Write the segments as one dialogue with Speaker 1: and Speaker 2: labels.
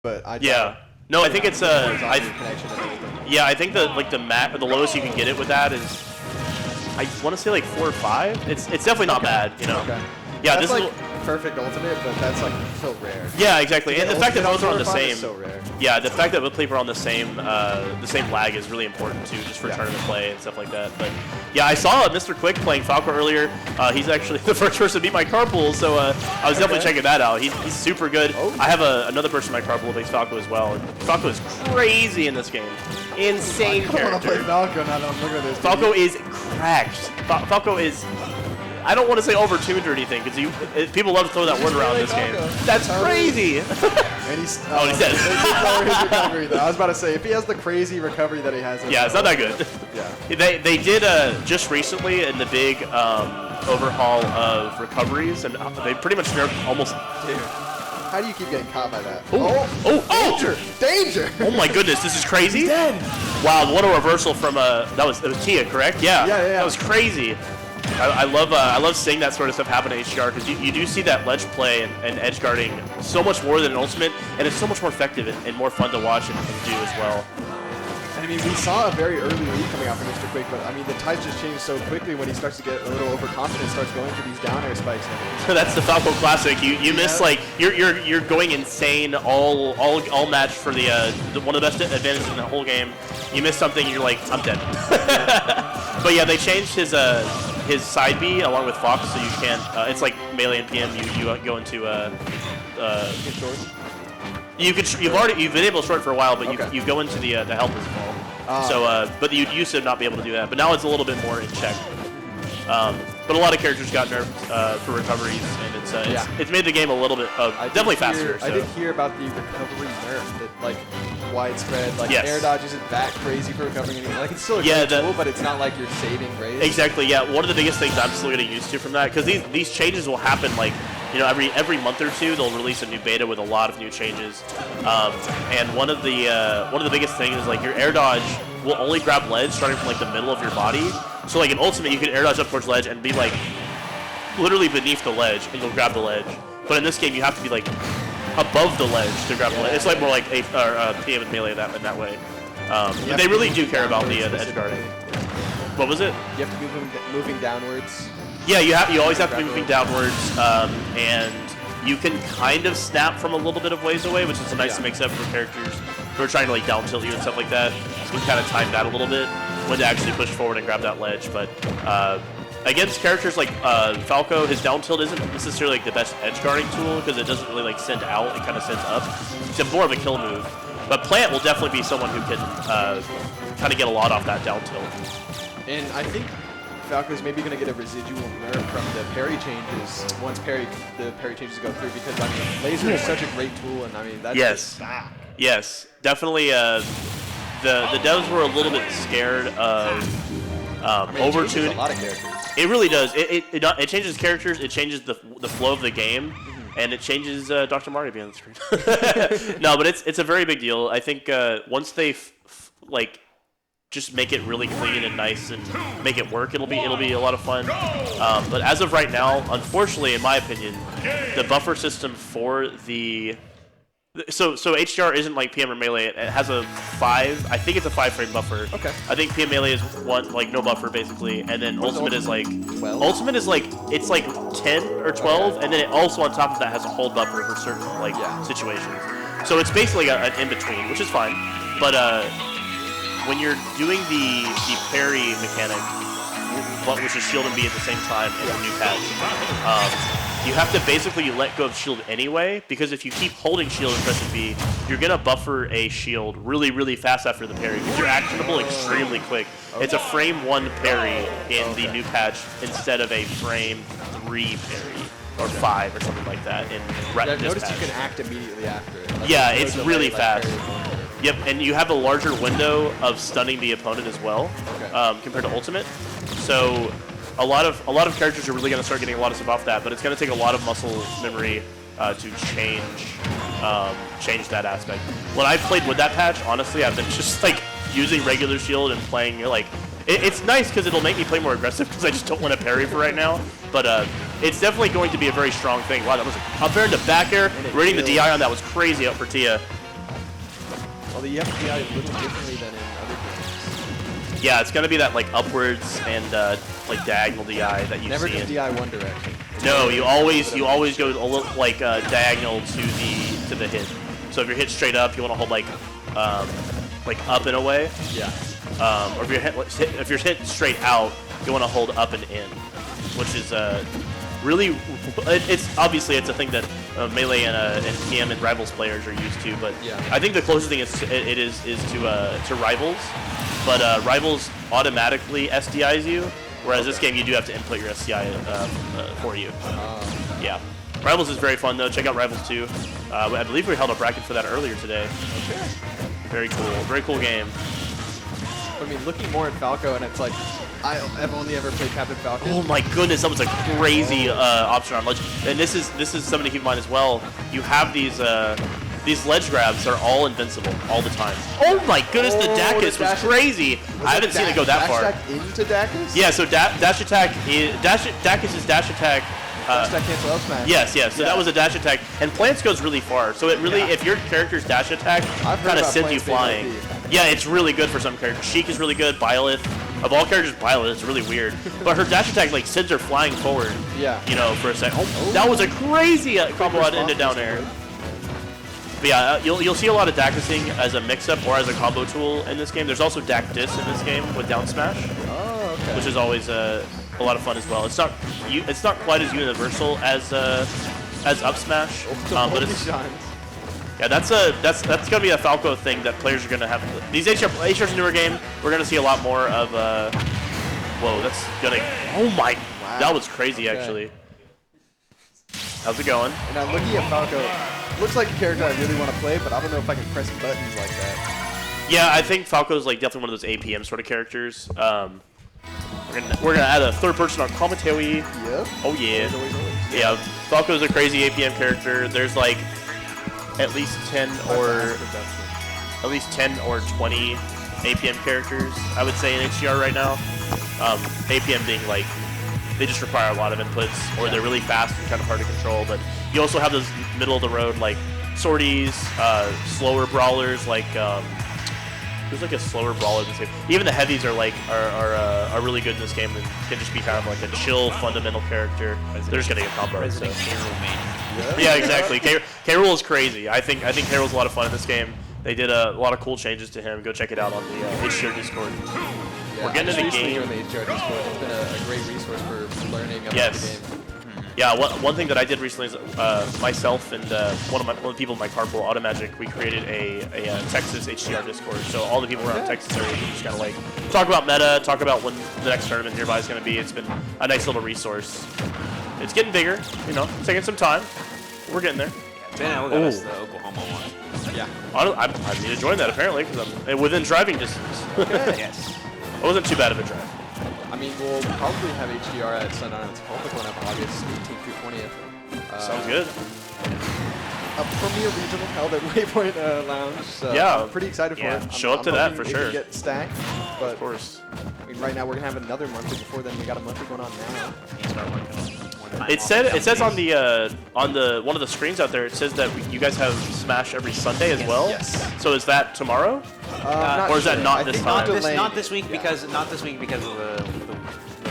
Speaker 1: but I
Speaker 2: yeah. No, I think it's yeah, I think the lowest you can get it with that is I want to say like 4 or 5. It's definitely not bad, you know.
Speaker 1: Okay.
Speaker 2: Yeah,
Speaker 1: that's
Speaker 2: this
Speaker 1: like
Speaker 2: is
Speaker 1: perfect ultimate, but that's like so rare.
Speaker 2: Yeah, exactly. And the fact that both are on the same.
Speaker 1: So rare.
Speaker 2: Yeah, the fact that both people are on the same lag is really important too, just for tournament play and stuff like that. But yeah, I saw Mr. Quick playing Falco earlier. He's actually the first person to beat my carpool, so I was definitely checking that out. He's super good.
Speaker 1: Oh.
Speaker 2: I have another person in my carpool who plays Falco as well. And Falco is crazy in this game. Insane character.
Speaker 1: I want to play Falco now that I'm looking at this.
Speaker 2: Falco is cracked. Falco is. I don't want to say overtuned or anything, because people love to throw that word around in this game. That's crazy!
Speaker 1: And he's
Speaker 2: dead.
Speaker 1: His recovery, though. I was about to say, if he has the crazy recovery that he has...
Speaker 2: Yeah, it's not that good.
Speaker 1: Yeah.
Speaker 2: They did, just recently, in the big overhaul of recoveries, and they pretty much nerfed almost...
Speaker 1: Dude, how do you keep getting caught by that?
Speaker 2: Oh!
Speaker 1: Danger!
Speaker 2: Oh my goodness, this is crazy!
Speaker 1: He's dead!
Speaker 2: Wow, what a reversal from, it was Tia, correct? Yeah.
Speaker 1: Yeah.
Speaker 2: That was crazy. I love seeing that sort of stuff happen in HDR, because you do see that ledge play and edge guarding so much more than an ultimate, and it's so much more effective and more fun to watch and do as well.
Speaker 1: I mean, we saw a very early lead coming out from Mr. Quick, but I mean, the tides just change so quickly when he starts to get a little overconfident, starts going for these down air spikes.
Speaker 2: So that's the Falco classic. You miss, like, you're going insane all match for the one of the best advantages in the whole game. You miss something, and you're like, I'm dead. But yeah, they changed his side B along with Fox, so you can't. It's like melee and PM. You go into you've been able to short for a while, but you go into the help as well. So but you used to not be able to do that, but now it's a little bit more in check. But a lot of characters got nerfed for recoveries, and it's made the game a little bit definitely faster. So.
Speaker 1: I did hear about the recovery nerf, that like widespread, like air dodge isn't that crazy for recovering anymore. Like it's still a great tool, but it's not like you're saving grace.
Speaker 2: Exactly. Yeah. One of the biggest things I'm still getting used to from that, because these changes will happen like, you know, every month or two they'll release a new beta with a lot of new changes, and one of the biggest things is like your air dodge will only grab ledge starting from like the middle of your body. So like in Ultimate, you can air dodge up towards ledge and be like literally beneath the ledge, and you'll grab the ledge. But in this game, you have to be like above the ledge to grab the ledge. It's like more like PM and melee in that way. But they really do care about the edge guarding. What was it?
Speaker 1: You have to be moving downwards.
Speaker 2: Yeah, you always have to be moving downwards, and you can kind of snap from a little bit of ways away, which is a nice mix up for characters who are trying to like down tilt you and stuff like that. So you can kind of time that a little bit when to actually push forward and grab that ledge. But against characters like Falco, his down tilt isn't necessarily like the best edge guarding tool, because it doesn't really like send out, it kind of sends up. It's more of a kill move. But Plant will definitely be someone who can kind of get a lot off that down tilt.
Speaker 1: And I think Falco's maybe going to get a residual nerf from the parry changes once the parry changes go through, because I mean laser is such a great tool, and I mean that's just back.
Speaker 2: Yes, definitely. The devs were a little bit scared of overtuning.
Speaker 1: A lot of characters.
Speaker 2: It really does. It changes characters. It changes the flow of the game, and it changes Dr. Mario being on the screen. No, but it's a very big deal. I think once they like just make it really clean and nice and make it work, it'll be a lot of fun. But as of right now, unfortunately, in my opinion, the buffer system for the so HDR isn't like PM or melee. It has a 5. I think it's a 5-frame buffer.
Speaker 1: Okay.
Speaker 2: I think PM melee is one, like no buffer basically, and then ultimate is like
Speaker 1: 12?
Speaker 2: Ultimate is like it's like 10 or 12, and then it also on top of that has a hold buffer for certain like situations. So it's basically an in between, which is fine. But when you're doing the parry mechanic, which is shield and B at the same time in the new patch, you have to basically let go of shield anyway, because if you keep holding shield and pressing B, you're going to buffer a shield really, really fast after the parry, because you're actionable extremely quick. It's a frame 1 parry in the new patch instead of a frame 3 parry, or 5 or something like that in this
Speaker 1: notice
Speaker 2: patch.
Speaker 1: You can act immediately after it. Like
Speaker 2: yeah, it's really fast. Yep, and you have a larger window of stunning the opponent as well, compared to Ultimate. So a lot of characters are really going to start getting a lot of stuff off that, but it's going to take a lot of muscle memory to change that aspect. When I've played with that patch, honestly, I've been just like using regular shield and playing like it's nice because it'll make me play more aggressive, because I just don't want to parry for right now. But it's definitely going to be a very strong thing. Wow, that was up air into back air. Reading the DI on that was crazy up for Tia.
Speaker 1: Although you have to DI a little differently than in other games.
Speaker 2: Yeah, it's gonna be that like upwards and like diagonal DI that you
Speaker 1: Never
Speaker 2: see.
Speaker 1: just DI one direction.
Speaker 2: No, you always go a little like diagonal to the hit. So if you're hit straight up, you want to hold like up and away.
Speaker 1: Yeah.
Speaker 2: Or if you're hit straight out, you want to hold up and in, which is really, it's obviously it's a thing that Melee and TM and Rivals players are used to, but
Speaker 1: yeah.
Speaker 2: I think the closest thing is to Rivals, but Rivals automatically SDIs you, whereas this game you do have to input your SDI for you. Yeah. Rivals is very fun though. Check out Rivals 2. I believe we held a bracket for that earlier today.
Speaker 1: Okay.
Speaker 2: Very cool game.
Speaker 1: I mean, looking more at Falco, and it's like, I've only ever played Captain Falcon.
Speaker 2: Oh my goodness, that was a crazy option on ledge. And this is something to keep in mind as well. You have these ledge grabs are all invincible all the time. Oh my goodness, the Dacus was crazy. I haven't seen it go that far.
Speaker 1: Dash attack into Dacus?
Speaker 2: Yeah, so dash attack is Dacus's dash attack.
Speaker 1: Dash attack cancel up smash.
Speaker 2: Yes. So that was a dash attack, and Plants goes really far. So it really, if your character's dash attack kind of sends you flying. Yeah, it's really good for some characters. Sheik is really good. Byleth, of all characters, Byleth is really weird. But her dash attack like sends her flying forward. Yeah. You know, for a second. Oh, that was a crazy combo out into down air. But yeah, you'll see a lot of Dacusing as a mix-up or as a combo tool in this game. There's also Dac Dis in this game with down smash, which is always a lot of fun as well. It's not quite as universal as up smash, but it's yeah, that's gonna be a Falco thing that players are gonna have. These HR's a newer game. We're gonna see a lot more of. Whoa, that's gonna. Oh my, wow. That was crazy actually. How's it going?
Speaker 1: And I'm looking at Falco. Looks like a character I really want to play, but I don't know if I can press buttons like that.
Speaker 2: Yeah, I think Falco's like definitely one of those APM sort of characters. We're gonna add a third person on commentary.
Speaker 1: Yep.
Speaker 2: Oh yeah. Yeah, Falco's a crazy APM character. There's like at least 10 or 20 APM characters, I would say, in HDR right now. APM being like, they just require a lot of inputs, or they're really fast and kind of hard to control. But you also have those middle of the road like sorties, slower brawlers like there's like a slower brawler in this game. Even the heavies are like are really good in this game and can just be kind of like a chill fundamental character. They're just getting a combo. So. Yeah, exactly. K-Rool is crazy. I think K-Rool's a lot of fun in this game. They did a lot of cool changes to him. Go check it out on the HDR Discord.
Speaker 1: Yeah,
Speaker 2: we're getting into the game.
Speaker 1: On the HDR Discord. It's been a great resource for learning about the game.
Speaker 2: Yeah, one thing that I did recently is myself and one of the people in my carpool, Automagic, we created a Texas HDR Discord. So all the people around Texas area can just kind of like talk about meta, talk about when the next tournament nearby is going to be. It's been a nice little resource. It's getting bigger, you know, it's taking some time. We're getting there.
Speaker 3: Ben, look at us, the Oklahoma one.
Speaker 1: Yeah.
Speaker 2: I need to join that apparently because I'm within driving distance.
Speaker 1: Okay.
Speaker 3: Yes.
Speaker 2: It wasn't too bad of a drive.
Speaker 1: I mean, we'll probably have HDR at Sundown. It's a public one up August 18th through 20th.
Speaker 2: Sounds good.
Speaker 1: A premier regional held at Waypoint Lounge. So
Speaker 2: yeah.
Speaker 1: I'm pretty excited for it.
Speaker 2: Show up to that for sure.
Speaker 1: Get stacked, but
Speaker 2: of course.
Speaker 1: I mean, right now we're gonna have another monthly before then. We got a monthly going on now.
Speaker 2: It says on the one of the screens out there. It says that you guys have Smash every Sunday as well.
Speaker 1: Yes.
Speaker 2: So is that tomorrow? Or is that not this time?
Speaker 3: Not this week because of the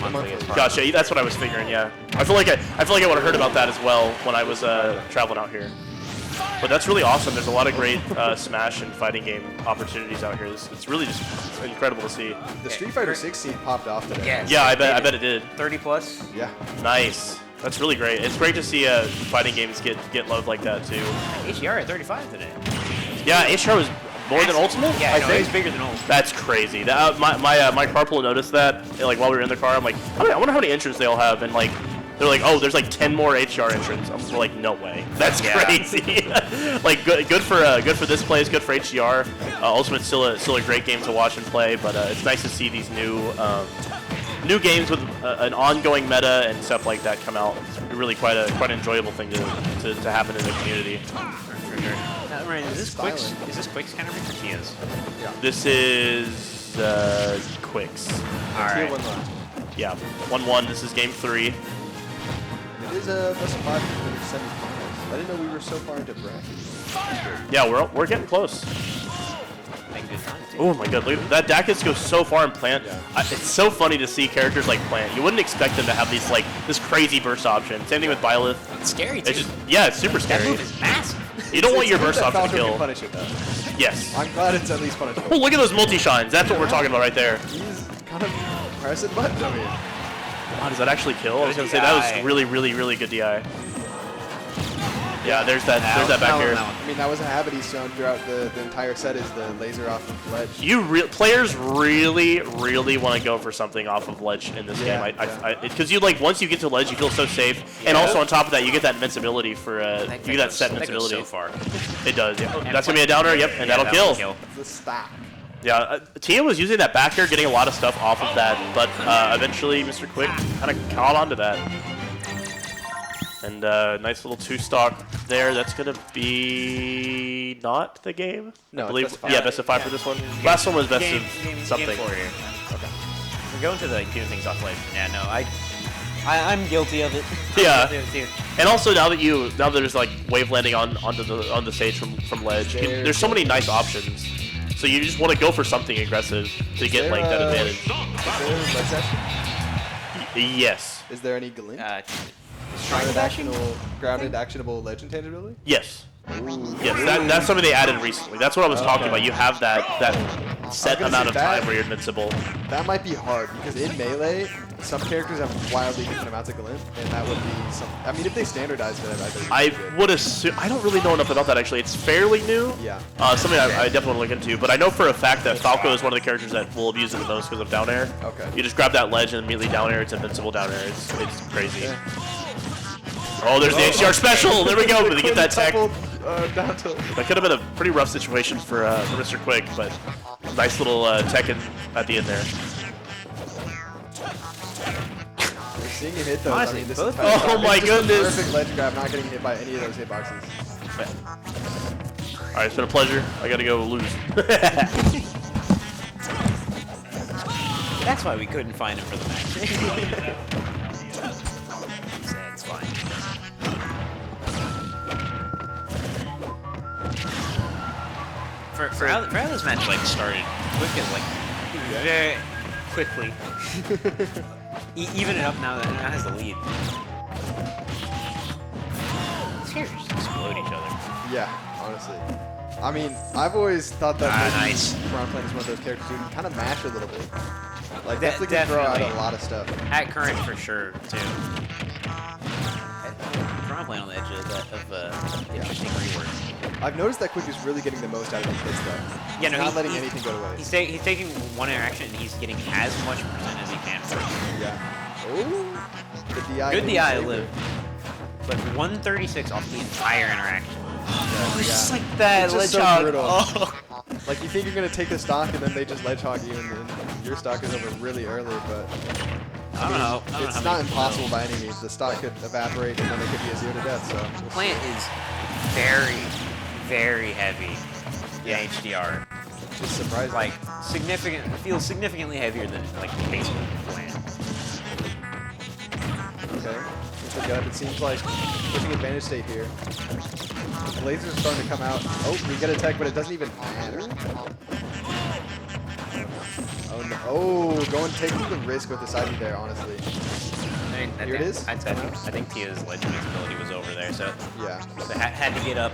Speaker 3: monthly.
Speaker 2: Gotcha. That's what I was figuring. Yeah. I feel like I would have heard about that as well when I was traveling out here. But that's really awesome. There's a lot of great Smash and fighting game opportunities out here. It's really just incredible to see.
Speaker 1: The Street Fighter 6 scene popped off today.
Speaker 3: Yes,
Speaker 2: yeah, I bet it did.
Speaker 3: 30 plus.
Speaker 1: Yeah.
Speaker 2: Nice. That's really great. It's great to see fighting games get loved like that too.
Speaker 3: HDR at 35 today.
Speaker 2: Yeah, HDR was more than Ultimate.
Speaker 3: Yeah,
Speaker 2: I think
Speaker 3: it's bigger than Ultimate.
Speaker 2: That's crazy. My carpool noticed that like while we were in the car. I'm like, I wonder how many entrants they all have, and like they're like, oh, there's like 10 more HDR entrants. I'm like, no way. That's crazy. Like good for this place, good for HDR. Ultimate's still a great game to watch and play, but it's nice to see these new games with an ongoing meta and stuff like that come out. It's really quite an enjoyable thing to happen in the community.
Speaker 3: Ryan, is this Quicks kind of or Tia's?
Speaker 1: Yeah.
Speaker 2: This is Quicks.
Speaker 3: All right.
Speaker 1: 1-1.
Speaker 2: Yeah, 1-1. This is game 3.
Speaker 1: It is a best of 5 for the semifinals. I didn't know we were so far into bracket.
Speaker 2: Yeah, we're getting close.
Speaker 3: a good time, too.
Speaker 2: Oh my god, look, that Dacus goes so far in plant.
Speaker 1: Yeah.
Speaker 2: It's so funny to see characters like plant. You wouldn't expect them to have these like this crazy burst option. Same thing with Byleth.
Speaker 3: It's scary, too.
Speaker 2: It's just, yeah, it's super
Speaker 3: That
Speaker 2: scary.
Speaker 3: move is massive.
Speaker 2: You don't want your
Speaker 1: It's
Speaker 2: burst
Speaker 1: good that
Speaker 2: option to
Speaker 1: Falco
Speaker 2: kill.
Speaker 1: can punish it, though.
Speaker 2: Yes.
Speaker 1: I'm glad it's at least punishable.
Speaker 2: Oh, look at those multi-shines. That's what we're talking about right there.
Speaker 1: He's kind of pressing buttons over here.
Speaker 2: Wow, does that actually kill? I was going to say, that was really, really, really good DI. Yeah, there's that back here.
Speaker 1: I mean, that was a habit he's shown throughout the entire set is the laser off of ledge.
Speaker 2: Players really, really want to go for something off of ledge in this game. Because you like once you get to ledge, you feel so safe, and also on top of that, you get that invincibility for you get that set invincibility.
Speaker 3: That goes so far.
Speaker 2: It does. Yeah. That's gonna be a downer. Yep, and that'll kill.
Speaker 1: The stop.
Speaker 2: Yeah, Tia was using that back air, getting a lot of stuff off of that, but eventually Mr. Quick kind of caught onto that. And nice little 2-stock there. That's going to be not the game?
Speaker 1: No,
Speaker 2: I believe.
Speaker 1: best of 5.
Speaker 2: Yeah, best of 5 for this one. Last one was best of something.
Speaker 3: Game 4 here.
Speaker 1: Okay.
Speaker 3: We're going to the doing things off ledge. Yeah, no, I'm guilty of it.
Speaker 2: Yeah. And also now that there's like wave landing on the stage from ledge, there's so many nice options. So you just want to go for something aggressive to get like that advantage.
Speaker 1: Is there ledge dash?
Speaker 2: Yes.
Speaker 1: Is there any glint? Grounded actionable ledge intangibility?
Speaker 2: Yes. Yes, that's something they added recently. That's what I was talking about. You have that set amount of time where you're invincible.
Speaker 1: That might be hard because in Melee, some characters have wildly different amounts of glint, and that would be some. I mean, if they standardized it, I
Speaker 2: would assume. I don't really know enough about that actually. It's fairly new.
Speaker 1: Yeah.
Speaker 2: Something I definitely want to look into. But I know for a fact that Falco is one of the characters that will abuse it the most because of down air.
Speaker 1: Okay.
Speaker 2: You just grab that ledge and immediately down air. It's invincible down air. It's crazy.
Speaker 1: Yeah.
Speaker 2: Oh, there's the HDR special. There we go. Did he get that tech?
Speaker 1: Down tilt.
Speaker 2: That could have been a pretty rough situation for Mr. Quick, but nice little tech at the end there.
Speaker 1: We're seeing you hit those.
Speaker 3: Honestly,
Speaker 1: I mean, this
Speaker 3: both-
Speaker 1: entire
Speaker 2: Oh
Speaker 1: time.
Speaker 2: my
Speaker 1: It's just a
Speaker 2: goodness.
Speaker 1: Perfect ledge grab, not getting hit by any of those hitboxes.
Speaker 2: All right, it's been a pleasure. I got to go lose.
Speaker 3: That's why we couldn't find him for the match. It's fine. For how this match like started, Quick is like very quickly even it up now that it has the lead. These characters just explode each other.
Speaker 1: Yeah, honestly. I mean, I've always thought that
Speaker 3: Nice.
Speaker 1: Brown Plane is one of those characters who can kind of mash a little bit. Like,
Speaker 3: De-
Speaker 1: definitely can throw out
Speaker 3: definitely.
Speaker 1: a lot of stuff.
Speaker 3: At current for sure too. Trying to play on the edge of interesting rework.
Speaker 1: I've noticed that Quick is really getting the most out of his hits, though.
Speaker 3: Yeah, no,
Speaker 1: Not letting anything go to waste.
Speaker 3: He's taking one interaction and he's getting as much percent as he can for it.
Speaker 1: Yeah. Ooh. The DI.
Speaker 3: Good
Speaker 1: can
Speaker 3: DI
Speaker 1: save
Speaker 3: live.
Speaker 1: it.
Speaker 3: But 136 off the entire interaction.
Speaker 1: Oh,
Speaker 3: It's just like that
Speaker 1: It's just so
Speaker 3: ledge
Speaker 1: brutal.
Speaker 3: hog.
Speaker 1: Like, you think you're going to take the stock and then they just ledge hog you and then your stock is over really early, but
Speaker 3: I don't know.
Speaker 1: it's not impossible by any means. The stock could evaporate and then it could be a 0 to death, so. We'll
Speaker 3: Plant
Speaker 1: see.
Speaker 3: is very, very heavy in HDR.
Speaker 1: Just surprising.
Speaker 3: Like, feels significantly heavier than like base plant.
Speaker 1: Okay. Looks good. It seems like pushing advantage state here. The lasers are starting to come out. Oh, we get a tech, but it doesn't even matter. Oh, no. Oh, taking the risk with the side there, honestly. Here it is.
Speaker 3: I think Tia's ledge invincibility was over there, so
Speaker 1: Yeah.
Speaker 3: they had to get up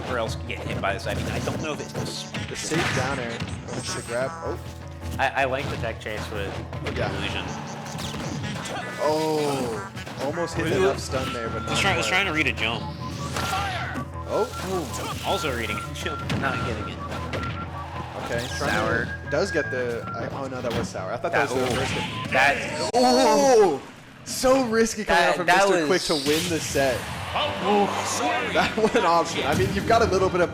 Speaker 3: or else get hit by the side. I don't know if it's
Speaker 1: The safe down air. It's the grab. Oh.
Speaker 3: I like the tech chase with
Speaker 1: Yeah.
Speaker 3: illusion.
Speaker 1: Oh. Almost hit enough stun there, but not
Speaker 3: He's
Speaker 1: quite.
Speaker 3: trying to read a jump.
Speaker 1: Oh.
Speaker 3: Also reading a jump, not getting it.
Speaker 1: Okay.
Speaker 3: Sour.
Speaker 1: It does get the. Oh no, that was sour. I thought that was the risk.
Speaker 3: That
Speaker 1: Oh! So risky coming out from
Speaker 3: That
Speaker 1: Mr.
Speaker 3: was-
Speaker 1: Quick to win the set. That one option. I mean, you've got a little bit of buff.